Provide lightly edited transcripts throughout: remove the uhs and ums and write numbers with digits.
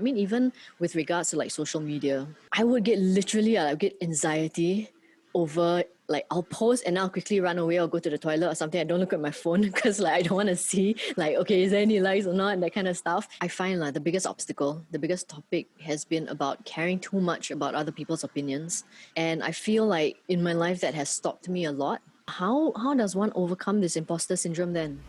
I mean, even with regards to like social media, I would get literally, I would get anxiety over like I'll post and I'll quickly run away or go to the toilet or something. I don't look at my phone because like I don't want to see like, okay, is there any likes or not, and that kind of stuff. I find like the biggest obstacle, the biggest topic has been about caring too much about other people's opinions. And I feel like in my life that has stopped me a lot. How does one overcome this imposter syndrome then?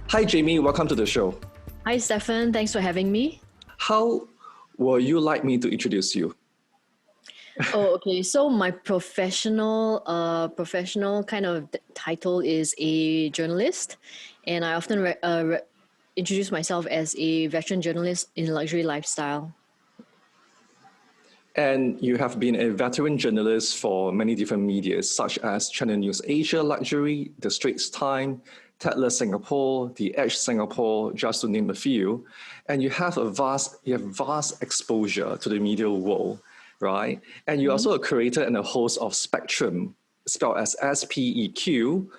Hi, Jamie. Welcome to the show. Hi, Stefan. Thanks for having me. How would you like me to introduce you? Oh, okay. So my professional kind of title is a journalist, and I often introduce myself as a veteran journalist in luxury lifestyle. And you have been a veteran journalist for many different media, such as Channel News Asia Luxury, The Straits Times, Tatler Singapore, The Edge Singapore, just to name a few. And you have vast exposure to the media world, right? And you're also a creator and a host of Spectrum, spelled as SPEQTRUM,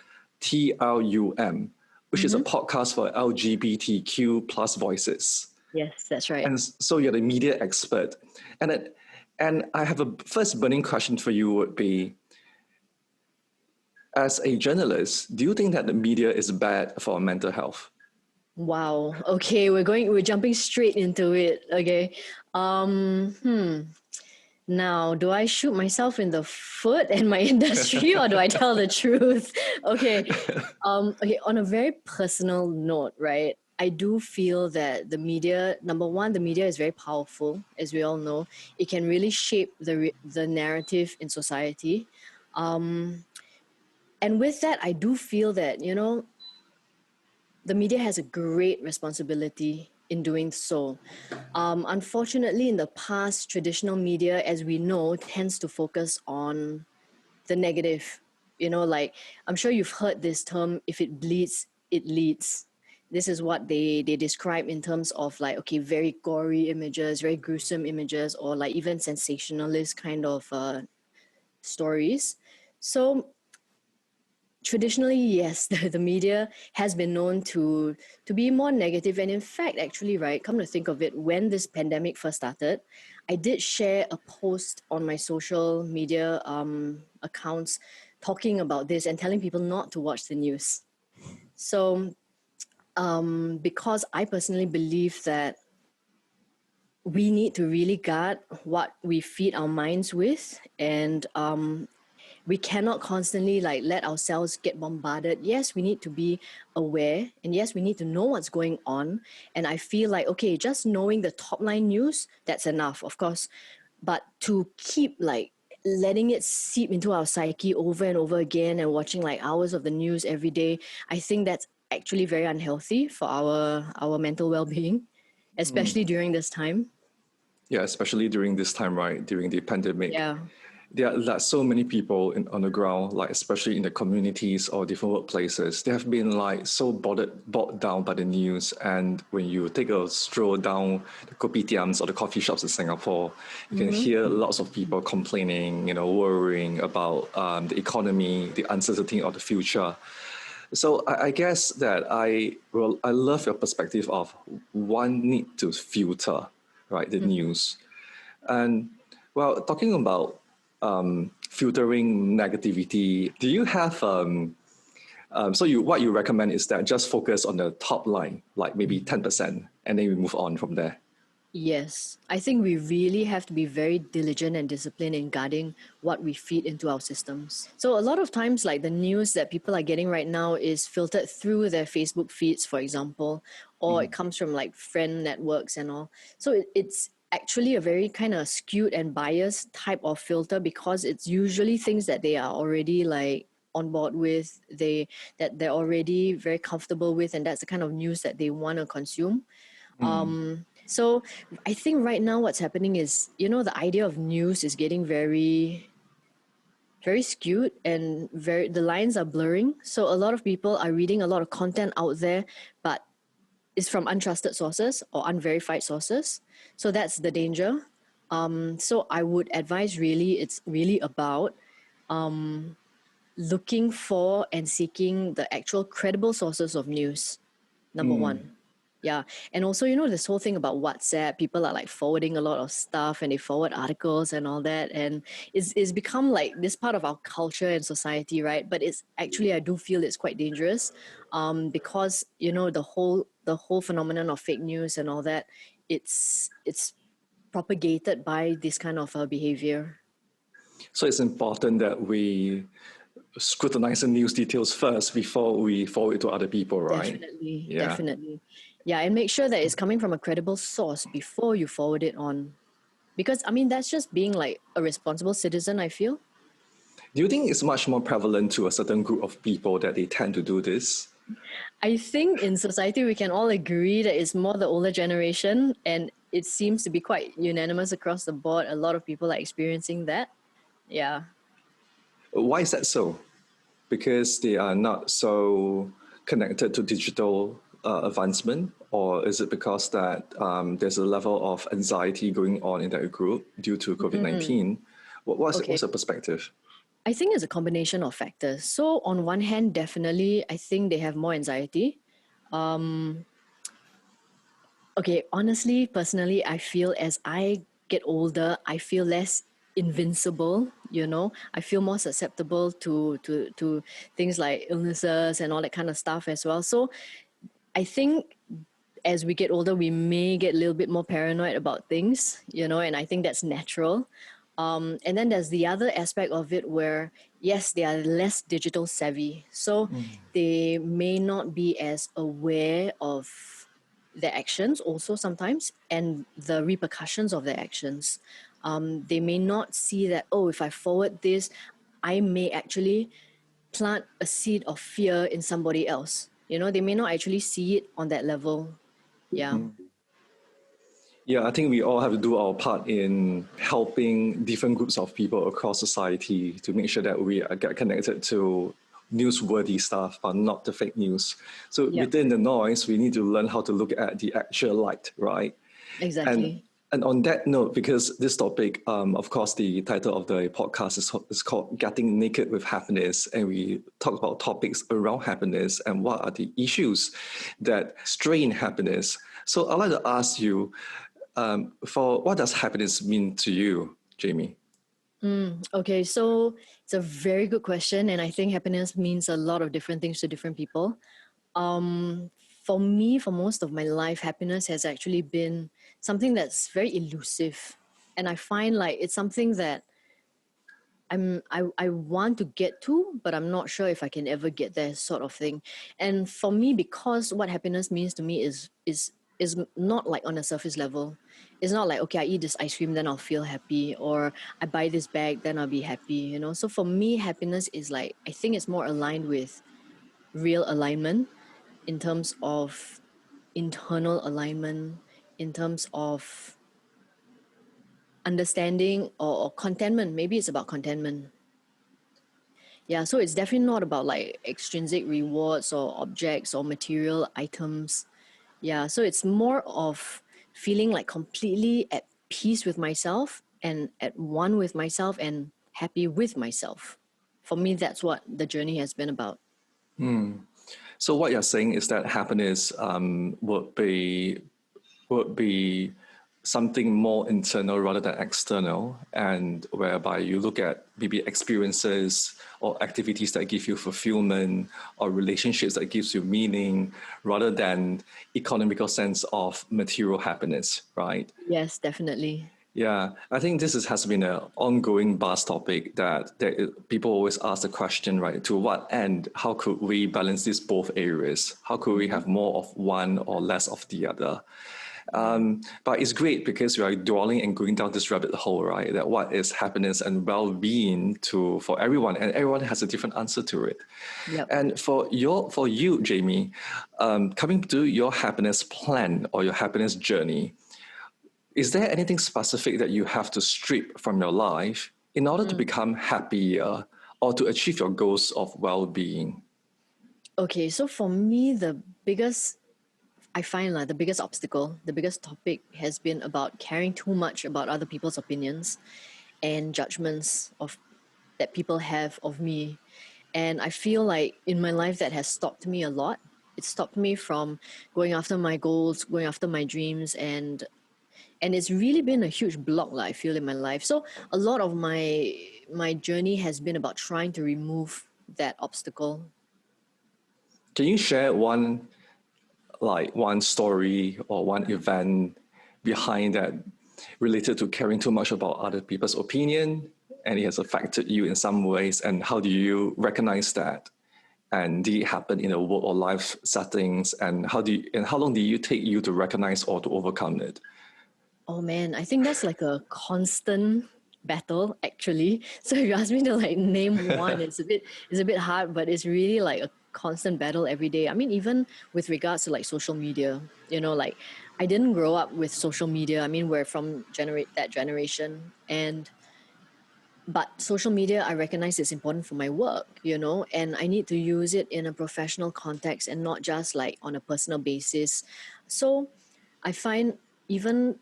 which is a podcast for LGBTQ plus voices. Yes, that's right. And so you're the media expert. And I have a first burning question for you would be, as a journalist, do you think that the media is bad for mental health? Wow. Okay, we're jumping straight into it. Okay. Now, do I shoot myself in the foot and my industry, or do I tell the truth? Okay. Okay, on a very personal note, right? I do feel that the media, number one, the media is very powerful, as we all know. It can really shape the narrative in society. And with that, I do feel that, the media has a great responsibility in doing so. Unfortunately, in the past, traditional media, as we know, tends to focus on the negative. Like, I'm sure you've heard this term, if it bleeds, it leads. This is what they describe in terms of like, okay, very gory images, very gruesome images, or like even sensationalist kind of stories. So traditionally, yes, the media has been known to be more negative. And in fact, actually, right, come to think of it, when this pandemic first started, I did share a post on my social media accounts talking about this and telling people not to watch the news. So because I personally believe that we need to really guard what we feed our minds with, and we cannot constantly like let ourselves get bombarded. Yes, we need to be aware, and yes, we need to know what's going on. And I feel like, okay, just knowing the top line news, that's enough, of course. But to keep like letting it seep into our psyche over and over again and watching like hours of the news every day, I think that's actually very unhealthy for our mental well-being, especially during this time. Yeah, especially during this time, right? During the pandemic. Yeah. There are like so many people on the ground, like especially in the communities or different workplaces. They have been like so bogged down by the news. And when you take a stroll down the kopitiams or the coffee shops in Singapore, you can hear lots of people complaining, worrying about the economy, the uncertainty of the future. So I guess that I love your perspective of one need to filter, right, the news. And well, talking about filtering negativity, do you have what you recommend is that just focus on the top line, like maybe 10%, and then we move on from there? Yes, I think we really have to be very diligent and disciplined in guarding what we feed into our systems. So a lot of times, like the news that people are getting right now is filtered through their Facebook feeds, for example, or it comes from like friend networks and all. So it's actually a very kind of skewed and biased type of filter, because it's usually things that they are already like on board with, that they're already very comfortable with, and that's the kind of news that they want to consume. So I think right now what's happening is, the idea of news is getting very, very skewed, and the lines are blurring. So a lot of people are reading a lot of content out there, but it's from untrusted sources or unverified sources. So that's the danger. So I would advise, really, it's really about looking for and seeking the actual credible sources of news, number one. Yeah. And also, this whole thing about WhatsApp, people are like forwarding a lot of stuff and they forward articles and all that. And it's become like this part of our culture and society, right? But it's actually, I do feel it's quite dangerous, because, the whole phenomenon of fake news and all that, it's propagated by this kind of behavior. So it's important that we scrutinize the news details first before we forward it to other people, right? Definitely, Yeah. definitely. Yeah, and make sure that it's coming from a credible source before you forward it on. Because, I mean, that's just being like a responsible citizen, I feel. Do you think it's much more prevalent to a certain group of people that they tend to do this? I think in society, we can all agree that it's more the older generation, and it seems to be quite unanimous across the board. A lot of people are experiencing that. Yeah. Why is that so? Because they are not so connected to digital advancement, or is it because that there's a level of anxiety going on in that group due to COVID-19? Okay. What's your perspective? I think it's a combination of factors. So, on one hand, definitely, I think they have more anxiety. Okay, honestly, personally, I feel as I get older, I feel less invincible, I feel more susceptible to things like illnesses and all that kind of stuff as well. So I think as we get older, we may get a little bit more paranoid about things, and I think that's natural. And then there's the other aspect of it where, yes, they are less digital savvy. So they may not be as aware of their actions also sometimes and the repercussions of their actions. They may not see that, oh, if I forward this, I may actually plant a seed of fear in somebody else. They may not actually see it on that level. Yeah. Yeah, I think we all have to do our part in helping different groups of people across society to make sure that we get connected to newsworthy stuff, but not the fake news. So Yep. within the noise, we need to learn how to look at the actual light, right? And Exactly. and on that note, because this topic, of course, the title of the podcast is called "Getting Naked with Happiness," and we talk about topics around happiness and what are the issues that strain happiness. So I'd like to ask you, for what does happiness mean to you, Jamie? Okay, so it's a very good question, and I think happiness means a lot of different things to different people. For me, for most of my life, happiness has actually been something that's very elusive, and I find like it's something that I want to get to, but I'm not sure if I can ever get there, sort of thing. And for me, because what happiness means to me is not like on a surface level. It's not like, okay, I eat this ice cream, then I'll feel happy, or I buy this bag, then I'll be happy. So for me, happiness is like, I think it's more aligned with real alignment in terms of internal alignment, in terms of understanding or contentment. Maybe it's about contentment. Yeah, so it's definitely not about like extrinsic rewards or objects or material items. Yeah, so it's more of feeling like completely at peace with myself and at one with myself and happy with myself. For me, that's what the journey has been about. So what you're saying is that happiness would be something more internal rather than external, and whereby you look at maybe experiences or activities that give you fulfillment or relationships that gives you meaning rather than economical sense of material happiness, right? Yes, definitely. Yeah, I think has been an ongoing vast topic that people always ask the question, right? To what end? How could we balance these both areas? How could we have more of one or less of the other? But it's great because we are dwelling and going down this rabbit hole, right? That what is happiness and well-being to for everyone, and everyone has a different answer to it. Yep. And for you, Jamie, coming to your happiness plan or your happiness journey, is there anything specific that you have to strip from your life in order to become happier or to achieve your goals of well-being? Okay, so for me, I find like the biggest obstacle, the biggest topic has been about caring too much about other people's opinions and judgments of that people have of me. And I feel like in my life that has stopped me a lot. It stopped me from going after my goals, going after my dreams, and it's really been a huge block, like, I feel, in my life. So a lot of my journey has been about trying to remove that obstacle. Can you share one story or one event behind that related to caring too much about other people's opinion and it has affected you in some ways, and how do you recognize that, and did it happen in a work or life settings, and how long do you take you to recognize or to overcome it? Oh man, I think that's like a constant battle, actually. So if you ask me to like name one, it's a bit hard, but it's really like a constant battle every day. I mean, even with regards to like social media, like, I didn't grow up with social media. I mean, we're from that generation, and but social media, I recognize it's important for my work, and I need to use it in a professional context and not just like on a personal basis. So I find, even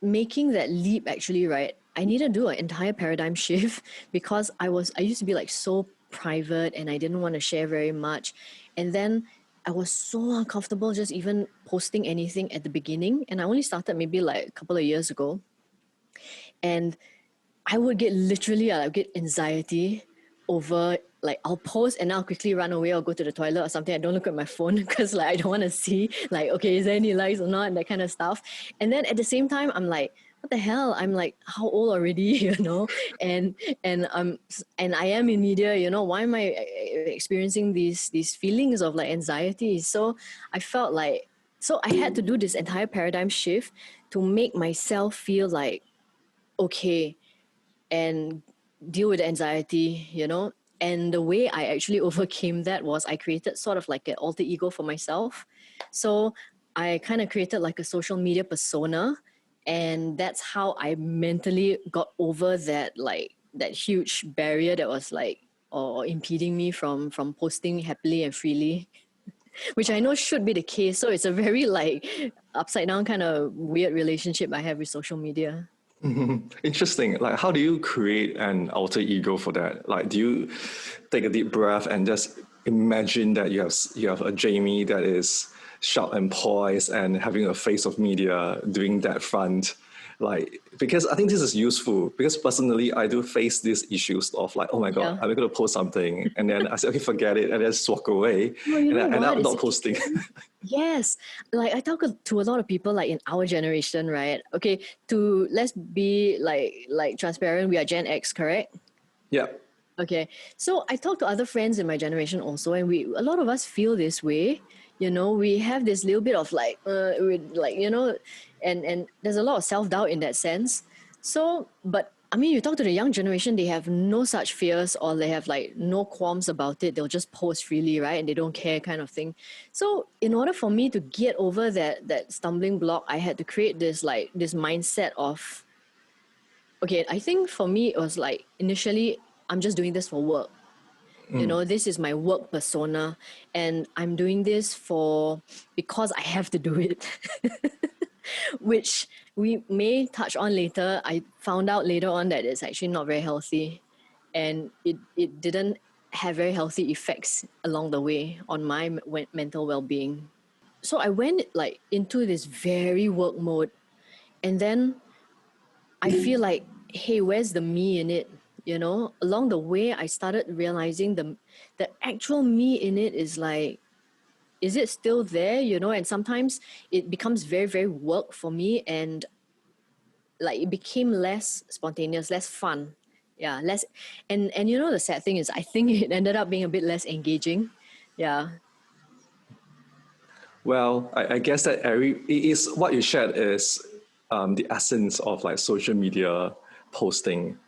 making that leap, actually, right, I need to do an entire paradigm shift because I used to be like so private and I didn't want to share very much. And then I was so uncomfortable just even posting anything at the beginning. And I only started maybe like a couple of years ago. And I would get literally, I'll get anxiety over, like, I'll post and I'll quickly run away or go to the toilet or something. I don't look at my phone because like I don't want to see like, okay, is there any likes or not, and that kind of stuff. And then at the same time, I'm like, what the hell? I'm like, how old already, And and I am in media, Why am I experiencing these feelings of like anxiety? So I felt like, so I had to do this entire paradigm shift to make myself feel like okay and deal with anxiety, And the way I actually overcame that was I created sort of like an alter ego for myself. So I kind of created like a social media persona. And that's how I mentally got over that, like, that huge barrier that was like, or impeding me from posting happily and freely, which I know should be the case. So it's a very like upside down kind of weird relationship I have with social media. Interesting. Like, how do you create an alter ego for that? Like, do you take a deep breath and just imagine that you have a Jamie that is sharp and poised and having a face of media doing that front? Like, because I think this is useful, because personally I do face these issues of like, oh my God, Yeah. I'm going to post something. And then I say, okay, forget it. And then just walk away. No, you And know I end what? up It's not posting. interesting. Yes. Like, I talk to a lot of people like in our generation, right? Okay, to let's be like transparent, we are Gen X, correct? Yeah. Okay. So I talk to other friends in my generation also, and a lot of us feel this way. We have this little bit of like like, and there's a lot of self-doubt in that sense. So, but I mean, you talk to the young generation, they have no such fears, or they have like no qualms about it. They'll just post freely, right? And they don't care, kind of thing. So in order for me to get over that stumbling block, I had to create this mindset of, okay, I think for me it was like, initially, I'm just doing this for work. This is my work persona, and I'm doing this because I have to do it. Which we may touch on later. I found out later on that it's actually not very healthy, and it didn't have very healthy effects along the way on my mental well-being. So I went like into this very work mode, and then I feel like, hey, where's the me in it? Along the way, I started realizing the actual me in it is like, is it still there? And sometimes it becomes very, very work for me, and like it became less spontaneous, less fun. Yeah, less, and the sad thing is, I think it ended up being a bit less engaging. Yeah. Well, I guess that it is what you shared is the essence of like social media posting.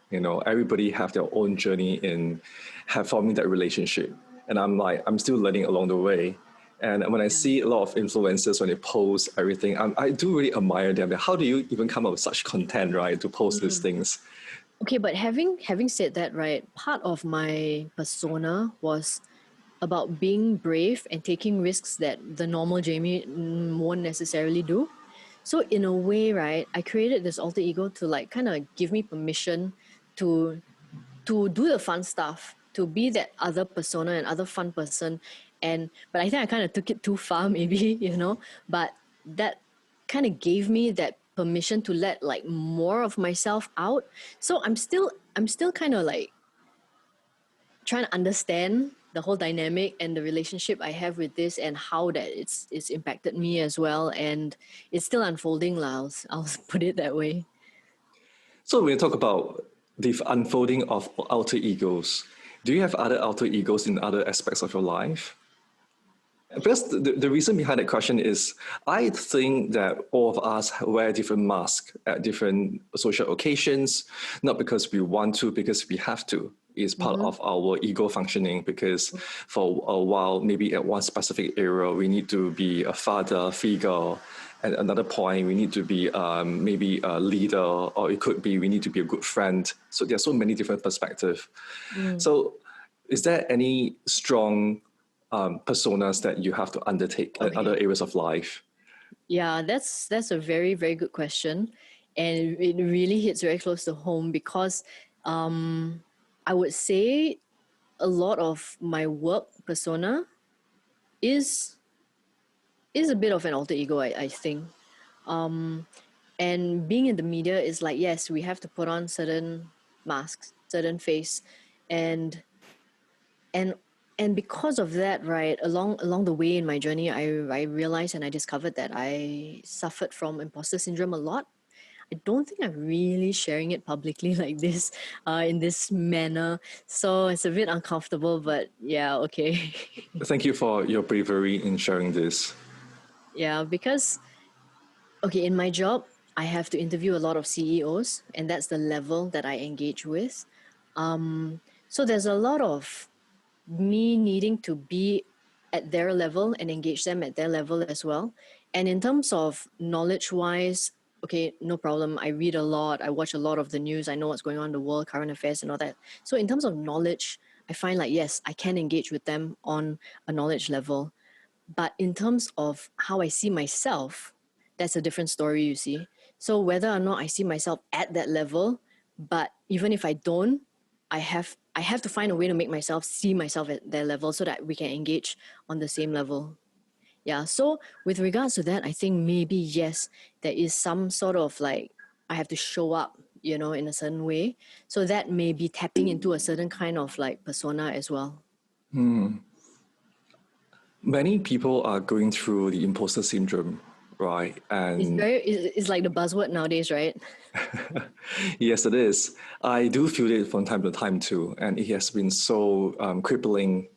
Everybody have their own journey in have forming that relationship, and I'm still learning along the way. And when I Yeah. see a lot of influencers when they post everything, I do really admire them. How do you even come up with such content, right, to post these things? Okay, but having said that, right, part of my persona was about being brave and taking risks that the normal Jamie won't necessarily do. So in a way, right, I created this alter ego to like kind of give me permission to do the fun stuff. to be that other persona and other fun person. But I think I kind of took it too far, maybe, but that kind of gave me that permission to let like more of myself out. So I'm still kind of like trying to understand the whole dynamic and the relationship I have with this and how that it's impacted me as well. And it's still unfolding, I'll put it that way. So when you talk about the unfolding of alter egos, do you have other alter egos in other aspects of your life? Because the reason behind that question is I think that all of us wear different masks at different social occasions, not because we want to, because we have to. It's part of our ego functioning because for a while, maybe at one specific area, we need to be a father figure. At another point, we need to be maybe a leader, or it could be we need to be a good friend. So there are so many different perspectives. So is there any strong personas that you have to undertake in other areas of life? Yeah, that's a very, very good question. And it really hits very close to home because I would say a lot of my work persona is is a bit of an alter ego, I think. And being in the media is like, yes, we have to put on certain masks, certain face, and and and because of that, right, along the way in my journey, I realized and I discovered that I suffered from imposter syndrome a lot. I don't think I'm really sharing it publicly like this, in this manner. So it's a bit uncomfortable, but yeah, okay. Thank you for your bravery in sharing this. Yeah, because okay, in my job, I have to interview a lot of CEOs, and that's the level that I engage with. So there's a lot of me needing to be at their level and engage them at their level as well. And in terms of knowledge wise, okay, no problem. I read a lot, I watch a lot of the news, I know what's going on in the world, current affairs, and all that. So in terms of knowledge, I find like, yes, I can engage with them on a knowledge level. But in terms of how I see myself, that's a different story, you see. So whether or not I see myself at that level, but even if I don't, I have to find a way to make myself see myself at their level so that we can engage on the same level. Yeah. So with regards to that, I think maybe yes, there is some sort of like I have to show up, in a certain way. So that may be tapping into a certain kind of like persona as well. Many people are going through the imposter syndrome, right? And It's like the buzzword nowadays, right? yes, it is. I do feel it from time to time too, and it has been so crippling.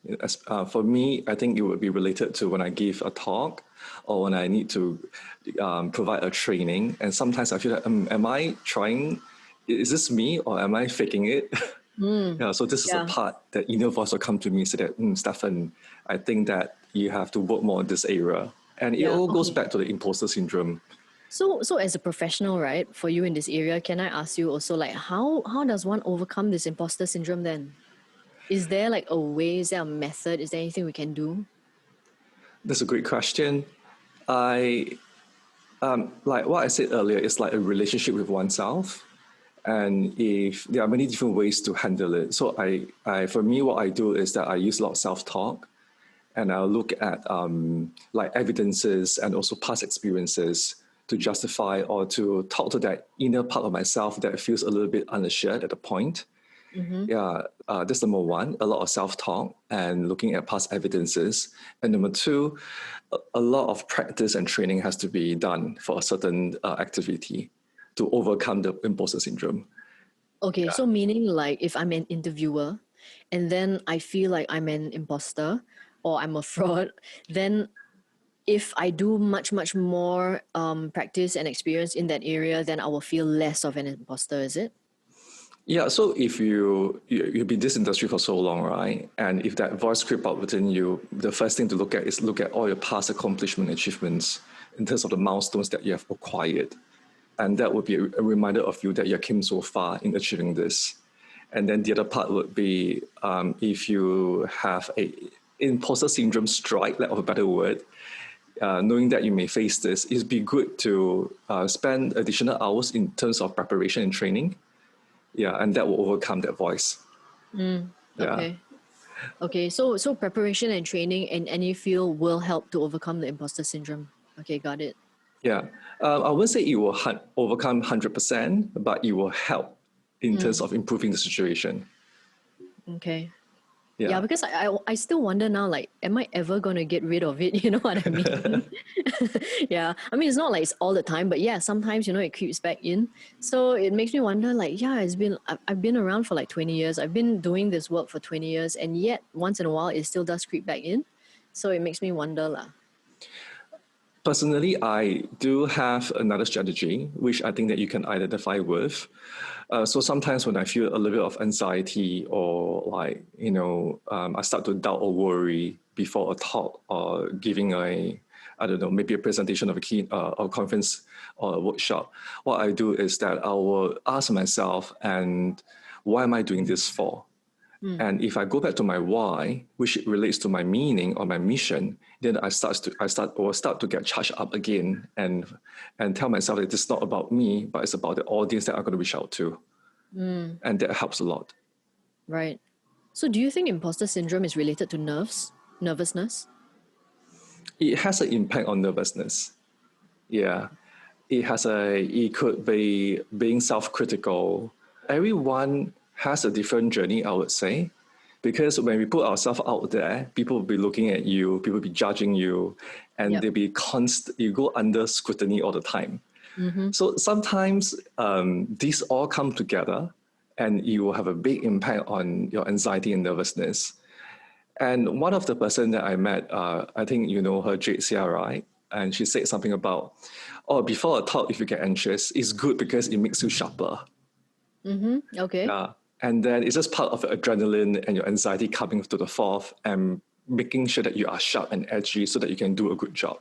For me, I think it would be related to when I give a talk or when I need to provide a training, and sometimes I feel like, am I trying? Is this me or am I faking it? Yeah, so this is a Yeah. part that inner voice will come to me and say that, Stefan, I think that you have to work more in this area. And it Yeah. all goes Okay. back to the imposter syndrome. So as a professional, right, for you in this area, can I ask you also like how does one overcome this imposter syndrome then? Is there like a way, is there a method, is there anything we can do? That's a great question. I like what I said earlier, it's like a relationship with oneself. And if there are many different ways to handle it. So for me, what I do is that I use a lot of self-talk and I'll look at like evidences and also past experiences to justify or to talk to that inner part of myself that feels a little bit unassured at the point. Mm-hmm. Yeah, that's number one, a lot of self-talk and looking at past evidences. And number two, a lot of practice and training has to be done for a certain activity to overcome the imposter syndrome. Okay, so meaning like if I'm an interviewer and then I feel like I'm an imposter or I'm a fraud, then if I do much, much more practice and experience in that area, then I will feel less of an imposter, is it? Yeah, so if you've been in this industry for so long, right? And if that voice creep up within you, the first thing to look at is look at all your past accomplishment achievements in terms of the milestones that you have acquired. And that would be a reminder of you that you came so far in achieving this. And then the other part would be if you have a imposter syndrome strike, lack of a better word, knowing that you may face this, it'd be good to spend additional hours in terms of preparation and training. Yeah, and that will overcome that voice. Yeah. Okay. Okay, so preparation and training in any field will help to overcome the imposter syndrome. Okay, got it. Yeah, I wouldn't say it will overcome 100%, but it will help in terms of improving the situation. Okay. Yeah, Yeah. because I still wonder now, like, am I ever going to get rid of it? You know what I mean? Yeah. I mean, it's not like it's all the time, but yeah, sometimes, it creeps back in. So it makes me wonder, like, yeah, I've been around for like 20 years. I've been doing this work for 20 years, and yet once in a while, it still does creep back in. So it makes me wonder, lah. Personally, I do have another strategy, which I think that you can identify with. So sometimes when I feel a little bit of anxiety or like, I start to doubt or worry before a talk or giving I don't know, maybe a presentation of a conference or a workshop, what I do is that I will ask myself, and why am I doing this for? And if I go back to my why, which relates to my meaning or my mission, then I will start to get charged up again and tell myself that it's not about me, but it's about the audience that I'm going to reach out to. And that helps a lot. Right. So do you think imposter syndrome is related to nervousness? It has an impact on nervousness. Yeah. It could be being self-critical. Everyone has a different journey, I would say. Because when we put ourselves out there, people will be looking at you, people will be judging you, and Yep. they'll be you go under scrutiny all the time. Mm-hmm. So sometimes these all come together and you will have a big impact on your anxiety and nervousness. And one of the person that I met, I think you know her, Jade Sia, right? And she said something about, oh, before a talk, if you get anxious, it's good because it makes you sharper. Mm-hmm. Okay. Yeah. And then it's just part of your adrenaline and your anxiety coming to the forth and making sure that you are sharp and edgy so that you can do a good job.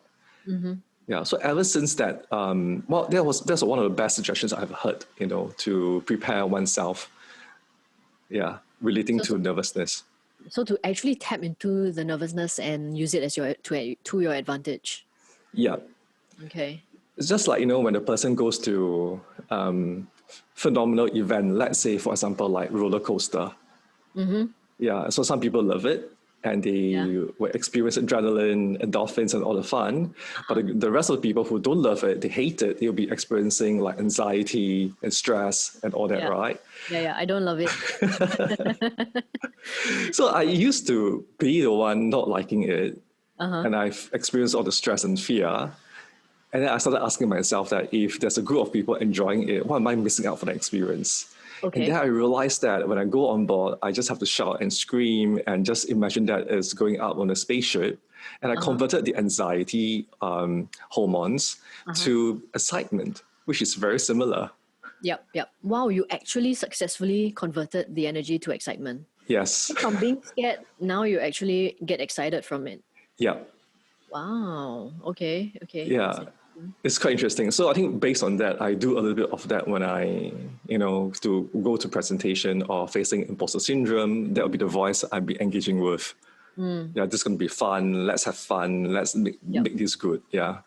Mm-hmm. Yeah. So ever since that, that's one of the best suggestions I've heard, to prepare oneself. Yeah. Relating So, to so nervousness. so to actually tap into the nervousness and use it as to your advantage. Yeah. Okay. It's just like, when a person goes to phenomenal event, let's say, for example, like roller coaster. Mm-hmm. Yeah, so some people love it and Yeah. they will experience adrenaline, endorphins, and all the fun. But the rest of the people who don't love it, they hate it, they'll be experiencing like anxiety and stress and all that, Yeah. right? Yeah. Yeah. I don't love it. So I used to be the one not liking it, Uh-huh. and I've experienced all the stress and fear. And then I started asking myself that if there's a group of people enjoying it, what am I missing out for the experience? And then Okay. I realized that when I go on board, I just have to shout and scream and just imagine that it's going up on a spaceship. And I Uh-huh. converted the anxiety hormones Uh-huh. to excitement, which is very similar. Yep. Yep. Wow, you actually successfully converted the energy to excitement. Yes. So from being scared, now you actually get excited from it. Yeah. Wow. Okay. Okay. That's Yeah. interesting. It's quite interesting. So I think based on that, I do a little bit of that when I, to go to presentation or facing imposter syndrome. That will be the voice I'll be engaging with. Yeah, this is going to be fun. Let's have fun. Let's Yep. make this good. Yeah.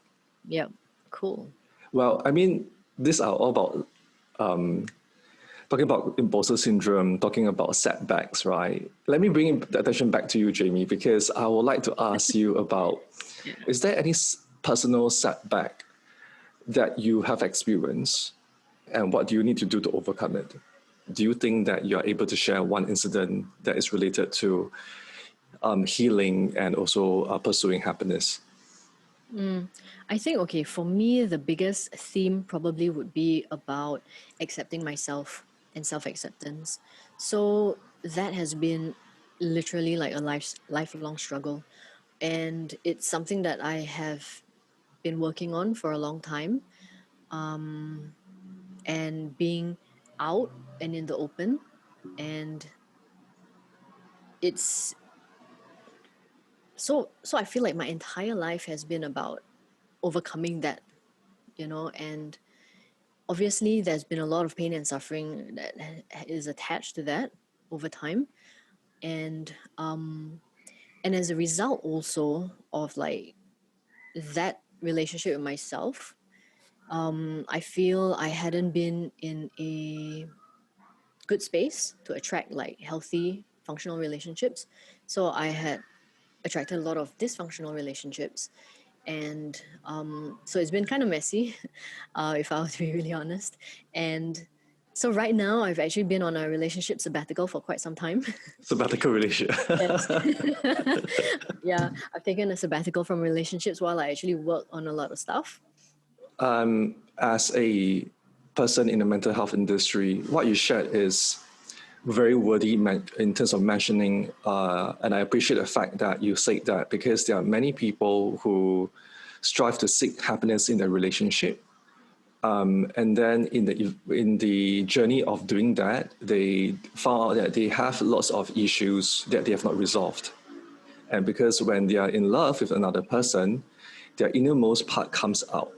Yep. Cool. Well, I mean, these are all about talking about imposter syndrome, talking about setbacks, right? Let me bring the attention back to you, Jamie, because I would like to ask you about, Yeah. is there any personal setback that you have experienced, and what do you need to do to overcome it? Do you think that you are able to share one incident that is related to healing and also pursuing happiness? I think, okay, for me, the biggest theme probably would be about accepting myself and self acceptance. So that has been literally like a lifelong struggle. And it's something that I have been working on for a long time, and being out and in the open. And it's so I feel like my entire life has been about overcoming that, and obviously there's been a lot of pain and suffering that is attached to that over time. And as a result also of like that relationship with myself, I feel I hadn't been in a good space to attract like healthy functional relationships. So I had attracted a lot of dysfunctional relationships. And so it's been kind of messy, if I were to be really honest. And so right now, I've actually been on a relationship sabbatical for quite some time. Sabbatical relationship. Yes. Yeah, I've taken a sabbatical from relationships while I actually work on a lot of stuff. As a person in the mental health industry, what you shared is very worthy in terms of mentioning, and I appreciate the fact that you say that, because there are many people who strive to seek happiness in their relationship, and then in the journey of doing that, they found that they have lots of issues that they have not resolved. And because when they are in love with another person, their innermost part comes out,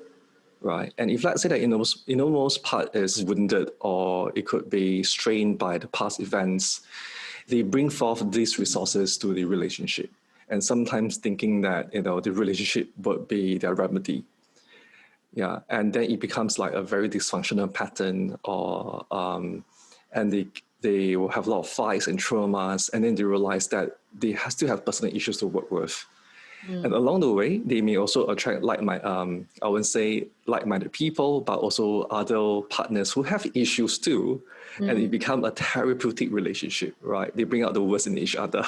right? And if let's say that innermost part is wounded, or it could be strained by the past events, they bring forth these resources to the relationship, and sometimes thinking that the relationship would be their remedy. Yeah, and then it becomes like a very dysfunctional pattern, or and they will have a lot of fights and traumas, and then they realize that they still have personal issues to work with. And along the way, they may also attract I wouldn't say like-minded people, but also other partners who have issues too, and it become a therapeutic relationship, right? They bring out the worst in each other.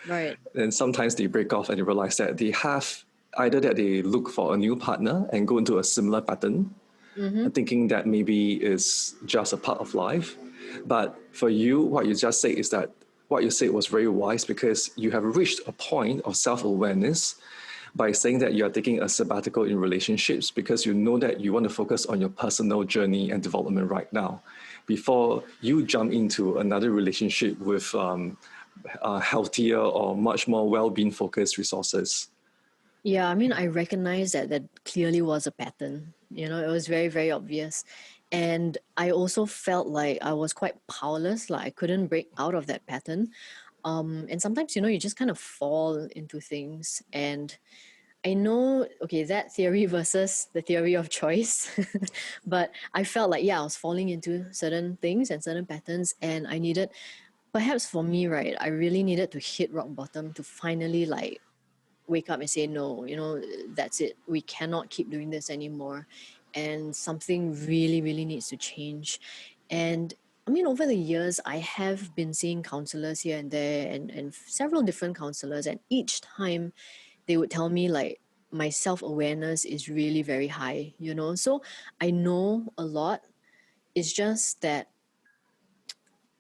Right. And sometimes they break off and they realize that they have either that they look for a new partner and go into a similar pattern, thinking that maybe is just a part of life. But for you, what you just said is that what you said was very wise, because you have reached a point of self-awareness by saying that you are taking a sabbatical in relationships, because you know that you want to focus on your personal journey and development right now before you jump into another relationship with healthier or much more well-being focused resources. Yeah, I mean, I recognize that that clearly was a pattern. You know, it was very, very obvious. And I also felt like I was quite powerless, like I couldn't break out of that pattern. And sometimes, you just kind of fall into things. And I know, okay, that theory versus the theory of choice. But I felt like, yeah, I was falling into certain things and certain patterns. And I needed, perhaps for me, right, I really needed to hit rock bottom to finally like wake up and say, no, that's it. We cannot keep doing this anymore. And something really, really needs to change. And I mean, over the years, I have been seeing counselors here and there, and several different counselors. And each time they would tell me, like, my self awareness is really very high, So I know a lot. It's just that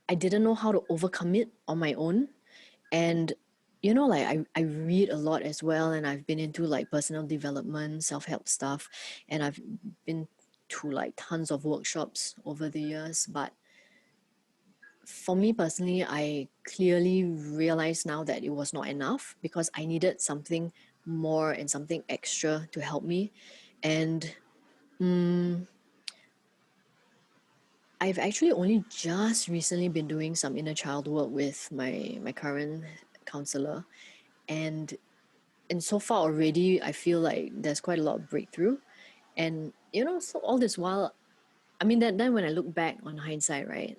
I didn't know how to overcome it on my own. And like I read a lot as well, and I've been into like personal development, self-help stuff, and I've been to like tons of workshops over the years. But for me personally, I clearly realize now that it was not enough, because I needed something more and something extra to help me. And I've actually only just recently been doing some inner child work with my current counselor. And so far already, I feel like there's quite a lot of breakthrough. And so all this while, I mean, then when I look back on hindsight, right,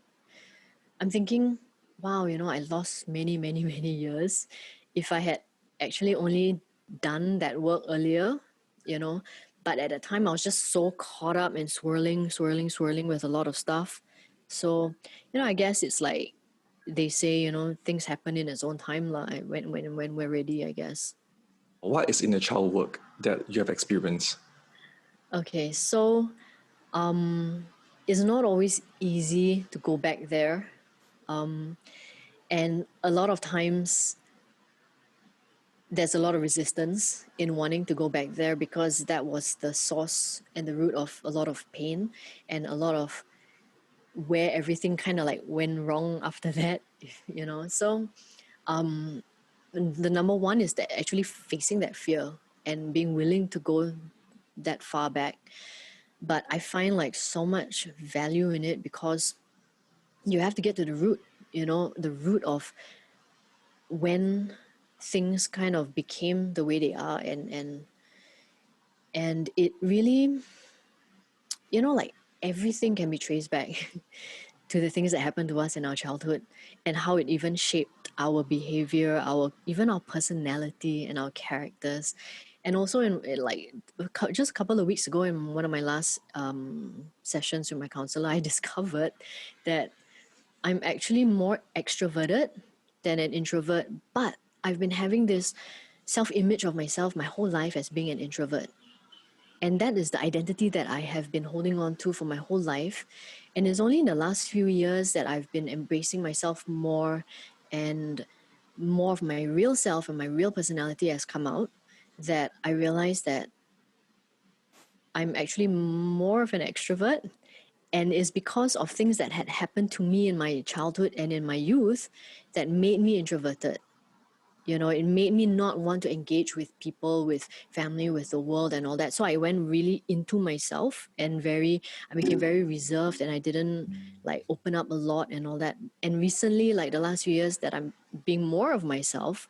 I'm thinking, wow, I lost many, many, many years. If I had actually only done that work earlier, you know but at the time I was just so caught up and swirling with a lot of stuff. So I guess it's like they say, things happen in its own time, like when we're ready, I guess. What is inner child work that you have experienced? Okay, so it's not always easy to go back there. And a lot of times there's a lot of resistance in wanting to go back there, because that was the source and the root of a lot of pain, and a lot of where everything kind of like went wrong after that. So the number one is that actually facing that fear and being willing to go that far back. But I find like so much value in it, because you have to get to the root, the root of when things kind of became the way they are. And it really, like everything can be traced back to the things that happened to us in our childhood and how it even shaped our behavior, even our personality and our characters. And also like just a couple of weeks ago in one of my last sessions with my counselor, I discovered that I'm actually more extroverted than an introvert, but I've been having this self-image of myself my whole life as being an introvert. And that is the identity that I have been holding on to for my whole life. And it's only in the last few years that I've been embracing myself more, and more of my real self and my real personality has come out, that I realized that I'm actually more of an extrovert. And it's because of things that had happened to me in my childhood and in my youth that made me introverted. You know, it made me not want to engage with people, with family, with the world and all that. So I went really into myself and I became very reserved, and I didn't like open up a lot and all that. And recently, like the last few years, that I'm being more of myself.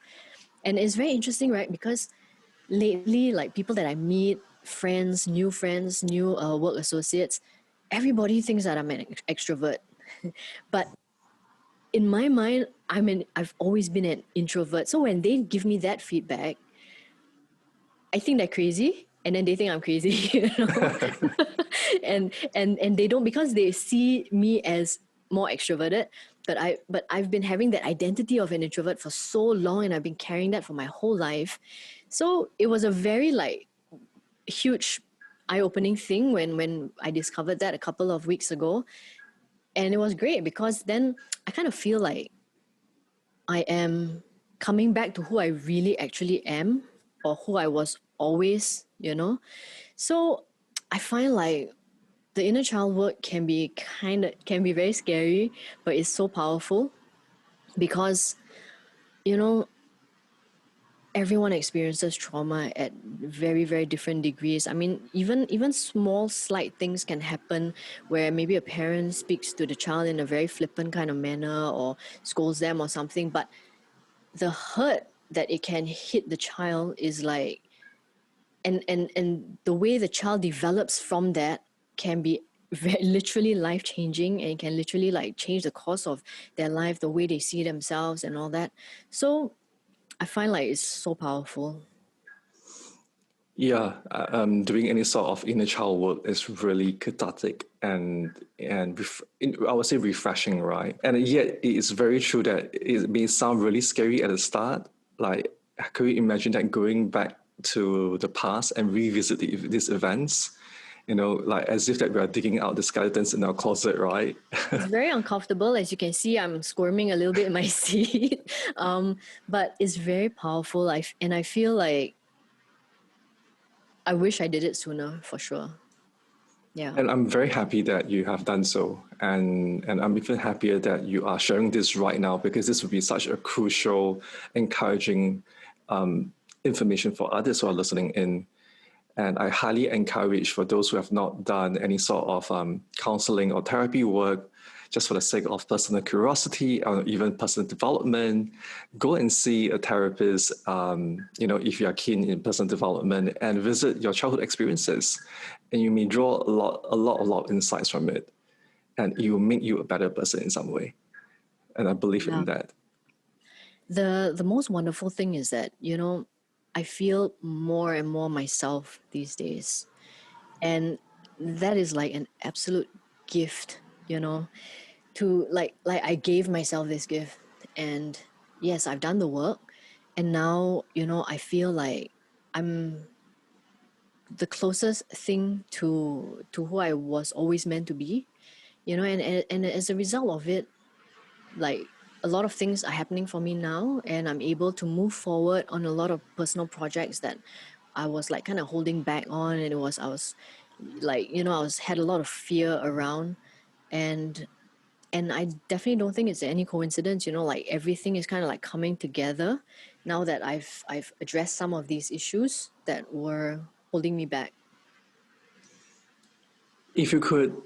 And it's very interesting, right? Because lately, like people that I meet, friends, new work associates, everybody thinks that I'm an extrovert. But in my mind, I've always been an introvert. So when they give me that feedback, I think they're crazy, and then they think I'm crazy, you know. And they don't, because they see me as more extroverted. But I've been having that identity of an introvert for so long, and I've been carrying that for my whole life. So it was a very like huge eye-opening thing when I discovered that a couple of weeks ago. And it was great because then I kind of feel like I am coming back to who I really actually am, or who I was always, you know. So I find like the inner child work can be very scary, but it's so powerful because, you know, everyone experiences trauma at very, very different degrees. I mean, even small slight things can happen where maybe a parent speaks to the child in a very flippant kind of manner or scolds them or something, but the hurt that it can hit the child is like, and the way the child develops from that can be very, literally life changing, and can literally like change the course of their life, the way they see themselves and all that. So I find like it's so powerful. Yeah, doing any sort of inner child work is really cathartic I would say refreshing, right? And yet, it's very true that it may sound really scary at the start. Like, can you imagine that going back to the past and revisit these events? You know, like as if that we are digging out the skeletons in our closet, right? It's very uncomfortable. As you can see, I'm squirming a little bit in my seat. But it's very powerful. And I feel like I wish I did it sooner, for sure. Yeah. And I'm very happy that you have done so. And I'm even happier that you are sharing this right now, because this would be such a crucial, encouraging information for others who are listening in. And I highly encourage for those who have not done any sort of counseling or therapy work, just for the sake of personal curiosity or even personal development, go and see a therapist, if you are keen in personal development, and visit your childhood experiences. And you may draw a lot of insights from it. And it will make you a better person in some way. And I believe Yeah. in that. The most wonderful thing is that, you know, I feel more and more myself these days. And that is like an absolute gift, you know, to like I gave myself this gift. And yes, I've done the work, and now, you know, I feel like I'm the closest thing to who I was always meant to be, you know. And as a result of it, like a lot of things are happening for me now, and I'm able to move forward on a lot of personal projects that I was like kind of holding back on. And I was like, you know, had a lot of fear around. And and I definitely don't think it's any coincidence, you know, like everything is kind of like coming together now that I've addressed some of these issues that were holding me back. If you could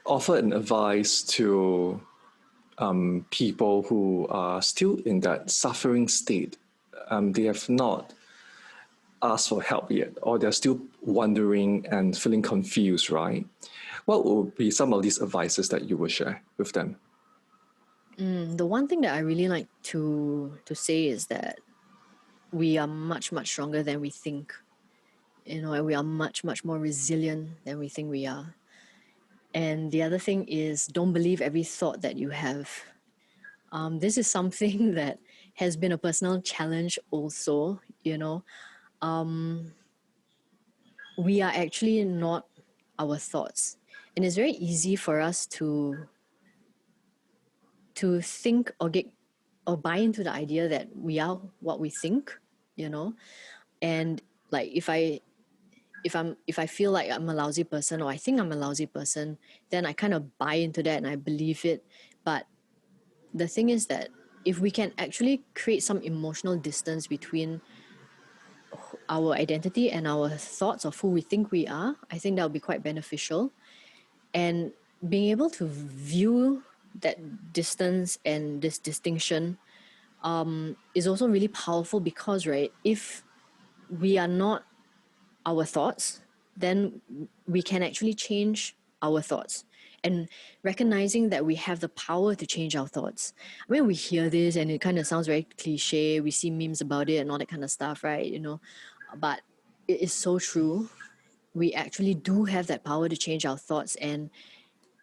offer an advice to people who are still in that suffering state, they have not asked for help yet, or they're still wondering and feeling confused, right? What would be some of these advices that you would share with them? The one thing that I really like to say is that we are much, much stronger than we think. And we are much, much more resilient than we think we are. And the other thing is, don't believe every thought that you have. This is something that has been a personal challenge also. We are actually not our thoughts. And it's very easy for us to think or buy into the idea that we are what we think, you know. And like if I feel like I'm a lousy person, or I think I'm a lousy person, then I kind of buy into that and I believe it. But the thing is that if we can actually create some emotional distance between our identity and our thoughts of who we think we are, I think that would be quite beneficial. And being able to view that distance and this distinction is also really powerful because, right, if we are not our thoughts, then we can actually change our thoughts. And recognizing that we have the power to change our thoughts. I mean, we hear this and it kind of sounds very cliche. We see memes about it and all that kind of stuff, right? But it is so true. We actually do have that power to change our thoughts. And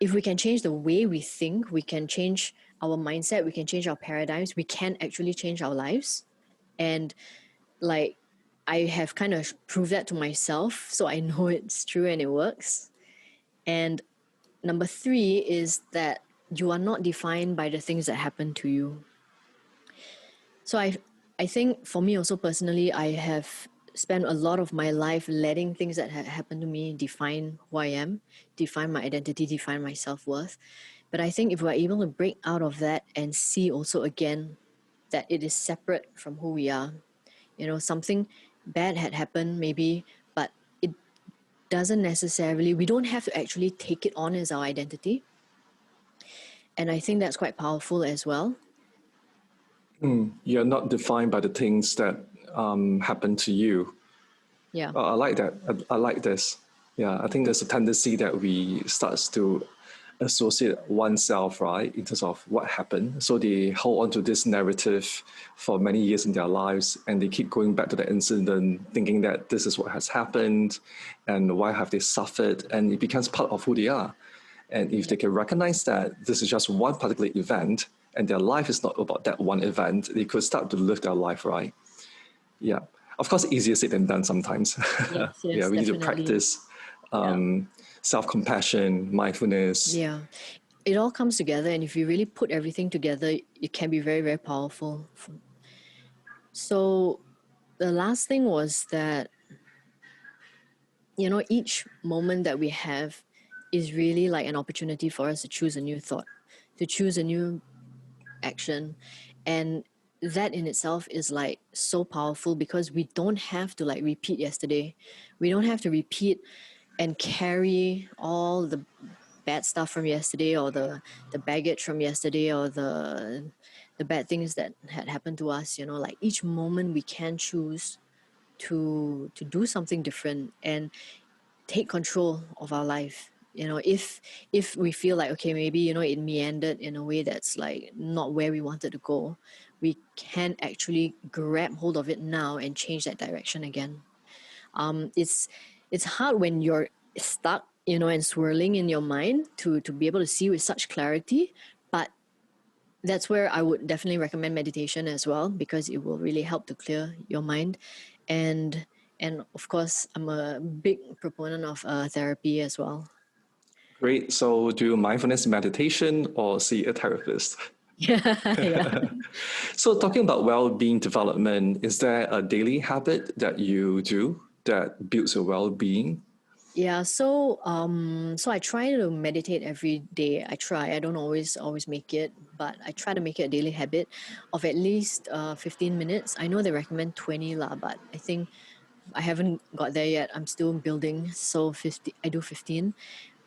if we can change the way we think, we can change our mindset, we can change our paradigms, we can actually change our lives. And like, I have kind of proved that to myself, so I know it's true and it works. And number 3 is that you are not defined by the things that happen to you. So I think for me also personally, I have spent a lot of my life letting things that have happened to me define who I am, define my identity, define my self-worth. But I think if we're able to break out of that and see also again that it is separate from who we are, something bad had happened maybe, but it doesn't necessarily, we don't have to actually take it on as our identity. And I think that's quite powerful as well. You're not defined by the things that happen to you. Yeah. I like that. I like this. Yeah, I think there's a tendency that we starts to associate oneself, right, in terms of what happened. So they hold on to this narrative for many years in their lives, and they keep going back to the incident, thinking that this is what has happened, and why have they suffered, and it becomes part of who they are. And if they can recognize that this is just one particular event, and their life is not about that one event, they could start to live their life right. Yeah. Of course, easier said than done sometimes. Yes, Yeah, yes, we need to definitely. practice Yeah. self-compassion, mindfulness. Yeah. It all comes together, and if you really put everything together, it can be very, very powerful. So the last thing was that, each moment that we have is really like an opportunity for us to choose a new thought, to choose a new action. And that in itself is like so powerful because we don't have to like repeat yesterday. We don't have to repeat and carry all the bad stuff from yesterday, or the baggage from yesterday, or the bad things that had happened to us. Like each moment we can choose to do something different and take control of our life. If we feel like, okay, maybe it meandered in a way that's like not where we wanted to go, we can actually grab hold of it now and change that direction again. It's hard when you're stuck, and swirling in your mind to be able to see with such clarity. But that's where I would definitely recommend meditation as well, because it will really help to clear your mind. And of course, I'm a big proponent of therapy as well. Great. So do mindfulness meditation or see a therapist? Yeah, yeah. So talking about well-being development, is there a daily habit that you do that builds your well-being? Yeah, so I try to meditate every day. I don't always make it, but I try to make it a daily habit of at least 15 minutes. I know they recommend 20 lah, but I think I haven't got there yet. I'm still building. So 50, I do 15.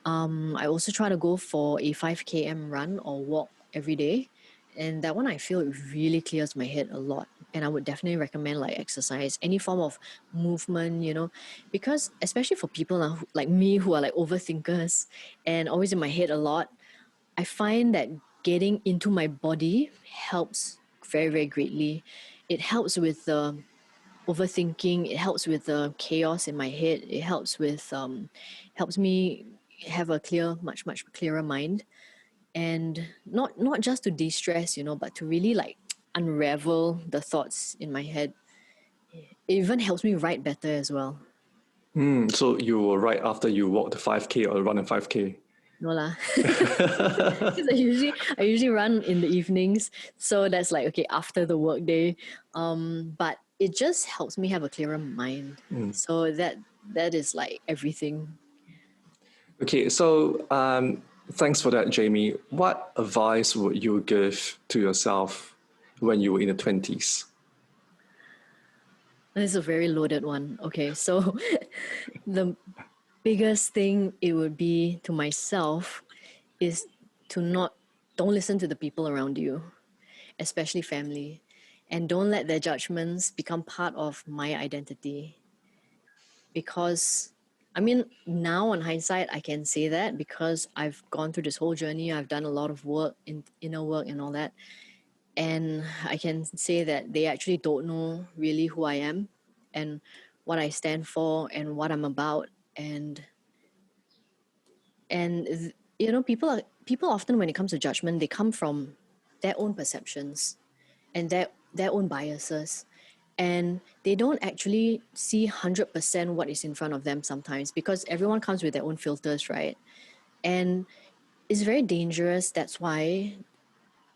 I also try to go for a 5 km run or walk every day. And that one, I feel it really clears my head a lot. And I would definitely recommend like exercise, any form of movement, you know, because especially for people like me who are like overthinkers and always in my head a lot, I find that getting into my body helps very, very greatly. It helps with the overthinking. It helps with the chaos in my head. It helps me have a much clearer mind, and not just to de-stress, you know, but to really like unravel the thoughts in my head. It even helps me write better as well. So you were right after you walk the 5K or run a 5K. No lah, because I usually run in the evenings, so that's like okay after the work day. But it just helps me have a clearer mind. So that is like everything. Okay, so thanks for that, Jamie. What advice would you give to yourself when you were in the 20s? This is a very loaded one. Okay, so the biggest thing it would be to myself is to don't listen to the people around you, especially family, and don't let their judgments become part of my identity. Because I mean, now on hindsight, I can say that because I've gone through this whole journey. I've done a lot of work, inner work and all that. And I can say that they actually don't know really who I am and what I stand for and what I'm about. And you know, people often, when it comes to judgment, they come from their own perceptions and their own biases, and they don't actually see 100% what is in front of them sometimes, because everyone comes with their own filters, right? And it's very dangerous. That's why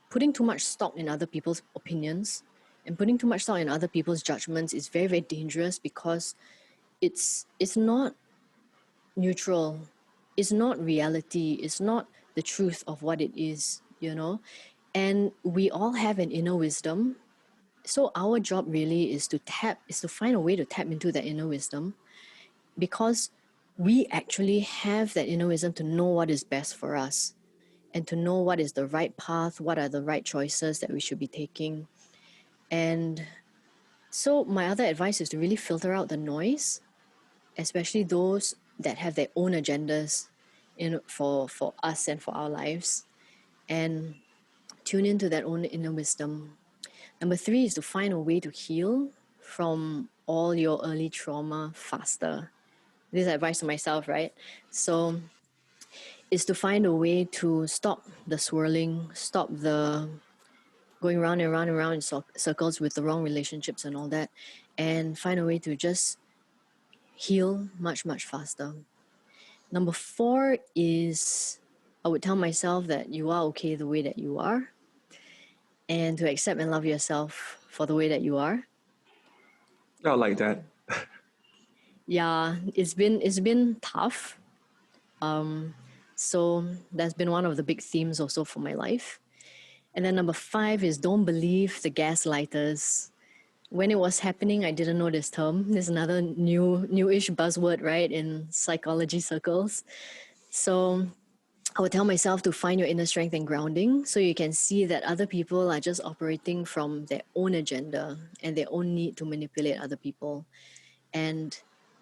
putting too much stock in other people's opinions and putting too much stock in other people's judgments is very, very dangerous, because it's not neutral. It's not reality. It's not the truth of what it is, you know? And we all have an inner wisdom. So our job really is to find a way to tap into that inner wisdom, because we actually have that inner wisdom to know what is best for us and to know what is the right path, what are the right choices that we should be taking. And so my other advice is to really filter out the noise, especially those that have their own agendas for us and for our lives, and tune into that own inner wisdom. Number 3 is to find a way to heal from all your early trauma faster. This is advice to myself, right? So is to find a way to stop the swirling, stop the going round and round and round in circles with the wrong relationships and all that, and find a way to just heal much, much faster. Number 4 is I would tell myself that you are okay the way that you are, and to accept and love yourself for the way that you are. I like that. Yeah, it's been tough. So that's been one of the big themes also for my life. And then number 5 is don't believe the gaslighters. When it was happening, I didn't know this term. There's another newish buzzword, right, in psychology circles. So I would tell myself to find your inner strength and grounding, so you can see that other people are just operating from their own agenda and their own need to manipulate other people, and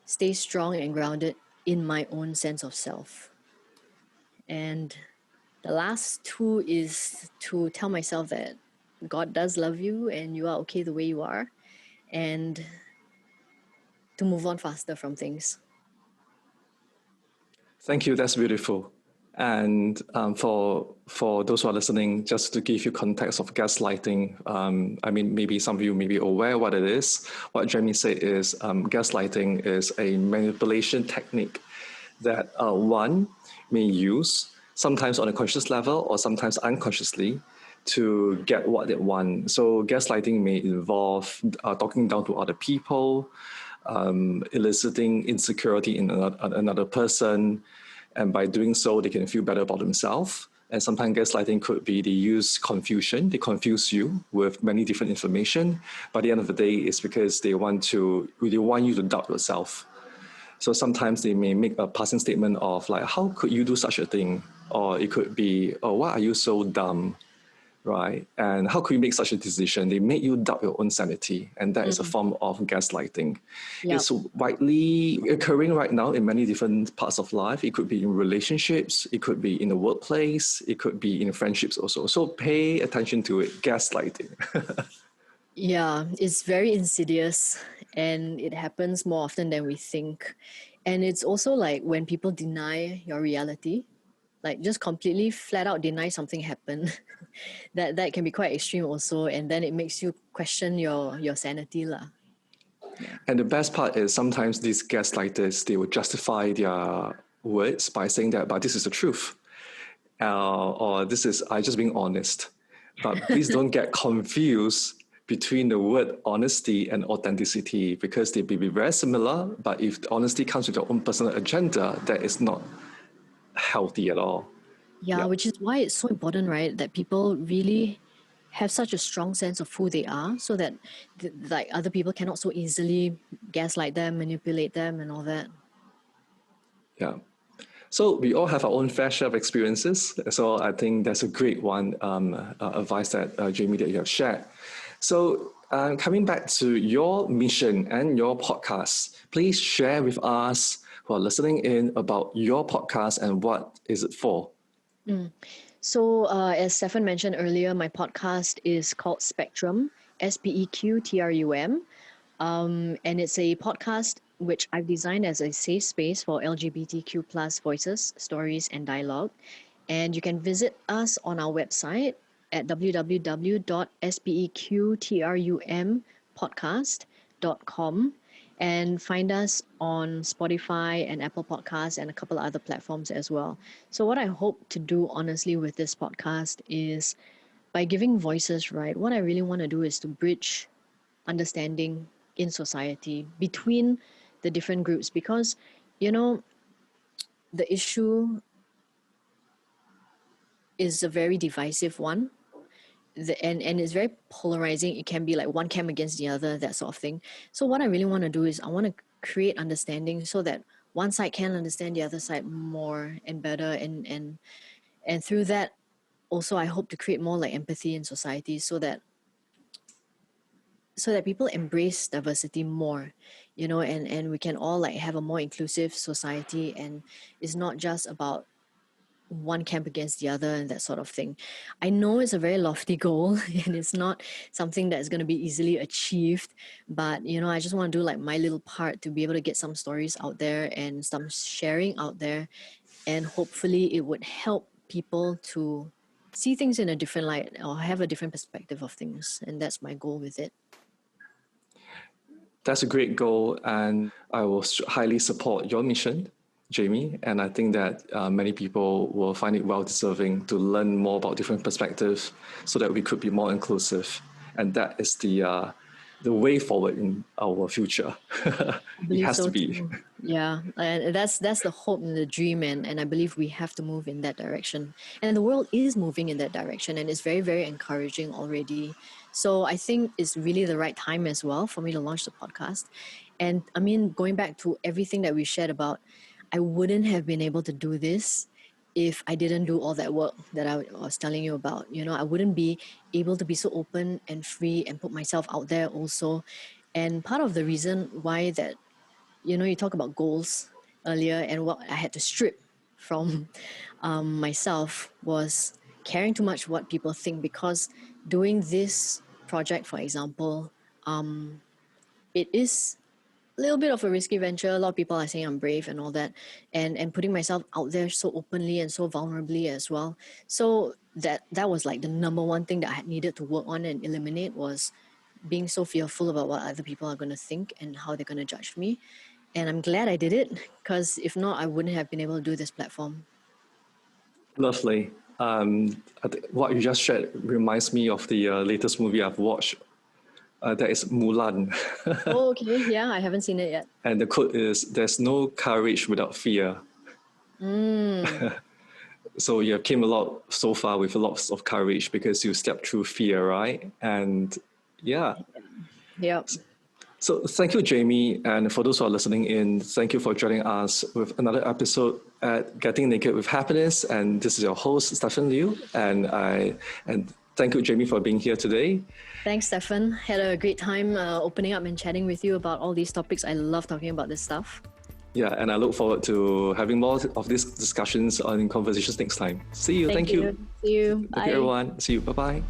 stay strong and grounded in my own sense of self. And the last 2 is to tell myself that God does love you and you are okay the way you are, and to move on faster from things. Thank you. That's beautiful. And for those who are listening, just to give you context of gaslighting, I mean, maybe some of you may be aware what it is. What Jamie said is gaslighting is a manipulation technique that one may use sometimes on a conscious level or sometimes unconsciously to get what they want. So gaslighting may involve talking down to other people, eliciting insecurity in another person, and by doing so, they can feel better about themselves. And sometimes gaslighting could be they use confusion. They confuse you with many different information. By the end of the day, it's because they want you to doubt yourself. So sometimes they may make a passing statement of like, how could you do such a thing? Or it could be, oh, why are you so dumb? right? And how could you make such a decision? They make you doubt your own sanity, and that is a form of gaslighting. Yeah. It's widely occurring right now in many different parts of life. It could be in relationships, it could be in the workplace, it could be in friendships also. So pay attention to it, gaslighting. Yeah, it's very insidious and it happens more often than we think. And it's also like when people deny your reality, like just completely flat out deny something happened. that can be quite extreme also, and then it makes you question your sanity lah. Yeah. And the best part is sometimes these gaslighters, they will justify their words by saying that, but this is the truth. Or this is, I just being honest. But please don't get confused between the word honesty and authenticity, because they may be very similar, but if honesty comes with your own personal agenda, that is not healthy at all. Yeah, which is why it's so important, right? That people really have such a strong sense of who they are, so that like other people cannot so easily gaslight them, manipulate them, and all that. Yeah. So we all have our own fair share of experiences. So I think that's a great one advice that Jamie that you have shared. So coming back to your mission and your podcast, please share with us who are listening in about your podcast and what is it for. So, as Stefan mentioned earlier, my podcast is called Spectrum, SPEQTRUM. And it's a podcast which I've designed as a safe space for LGBTQ plus voices, stories, and dialogue. And you can visit us on our website at www.speqtrumpodcast.com and find us on Spotify and Apple Podcasts and a couple of other platforms as well. So what I hope to do honestly with this podcast is by giving voices, right? What I really want to do is to bridge understanding in society between the different groups, because the issue is a very divisive one, and it's very polarizing. It can be like one camp against the other, that sort of thing. So what I really want to do is I want to create understanding so that one side can understand the other side more and better, and through that also I hope to create more like empathy in society, so that people embrace diversity more, and we can all like have a more inclusive society, and it's not just about one camp against the other and that sort of thing. I know it's a very lofty goal and it's not something that's going to be easily achieved, but I just want to do like my little part to be able to get some stories out there and some sharing out there, and hopefully it would help people to see things in a different light or have a different perspective of things, and that's my goal with it. That's a great goal, and I will highly support your mission, Jamie. And I think that many people will find it well deserving to learn more about different perspectives, so that we could be more inclusive. And that is the way forward in our future. It has to be. Too. Yeah, and that's the hope and the dream, and I believe we have to move in that direction. And the world is moving in that direction, and it's very, very encouraging already. So I think it's really the right time as well for me to launch the podcast. And I mean, going back to everything that we shared about, I wouldn't have been able to do this if I didn't do all that work that I was telling you about. I wouldn't be able to be so open and free and put myself out there also. And part of the reason why that, you talk about goals earlier, and what I had to strip from myself was caring too much what people think, because doing this project, for example, it is a little bit of a risky venture. A lot of people are saying I'm brave and all that, and putting myself out there so openly and so vulnerably as well. So that was like the number one thing that I had needed to work on and eliminate, was being so fearful about what other people are going to think and how they're going to judge me. And I'm glad I did it, because if not, I wouldn't have been able to do this platform. Lovely. What you just shared reminds me of the latest movie I've watched. That is Mulan. Oh, okay. Yeah, I haven't seen it yet. And the quote is, "There's no courage without fear." So you have came a lot so far with lots of courage because you stepped through fear, right? And yeah. Yep. So thank you, Jamie. And for those who are listening in, thank you for joining us with another episode at Getting Naked with Happiness. And this is your host, Stefan Liu. And Thank you, Jamie, for being here today. Thanks, Stefan. Had a great time opening up and chatting with you about all these topics. I love talking about this stuff. Yeah, and I look forward to having more of these discussions and conversations next time. See you. Thank you. See you. Bye. Thank you, everyone. See you. Bye-bye.